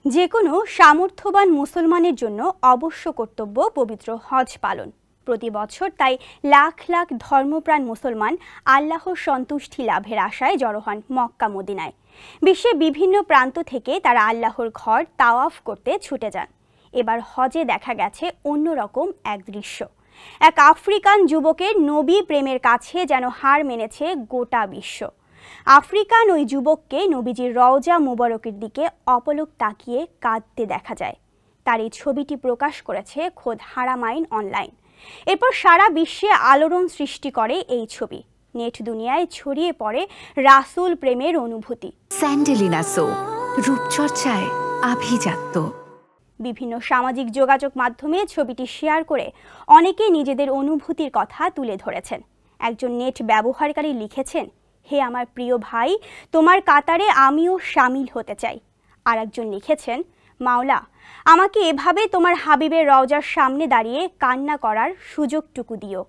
যে কোনো সামর্থ্যবান মুসলমানের জন্য অবশ্য কর্তব্য পবিত্র হজ পালন। প্রতি বছর তাই লাখ লাখ ধর্মপ্রাণ মুসলমান আল্লাহর সন্তুষ্টি লাভের আশায় জড়ো হন মক্কা মদিনায়। বিশ্বের বিভিন্ন প্রান্ত থেকে তারা আল্লাহর ঘর তাওয়াফ করতে ছুটে যান। এবার হজে দেখা গেছে অন্যরকম এক দৃশ্য। এক আফ্রিকান যুবকের নবী প্রেমের কাছে যেন হার মেনেছে গোটা বিশ্ব। আফ্রিকান ওই যুবককে নবীজির রওজা মুবারকের দিকে অপলক তাকিয়ে কাঁদতে দেখা যায়। তার এই ছবিটি প্রকাশ করেছে খোদ হারামাইন অনলাইন। এরপর সারা বিশ্বে আলোড়ন সৃষ্টি করে এই ছবি। নেট দুনিয়ায় ছড়িয়ে পড়ে রাসূল প্রেমের অনুভূতি। স্যান্ডেলিনা সো, রূপচর্চায় আভিজাত্য। বিভিন্ন সামাজিক যোগাযোগ মাধ্যমে ছবিটি শেয়ার করে অনেকে নিজেদের অনুভূতির কথা তুলে ধরেছেন। একজন নেট ব্যবহারকারী লিখেছেন, হে আমার প্রিয় ভাই, তোমার কাতারে আমিও শামিল হতে চাই। আর একজন লিখেছেন, মাওলা, আমাকে এভাবে তোমার হাবিবের রওজার সামনে দাঁড়িয়ে কান্না করার সুযোগটুকু দিও।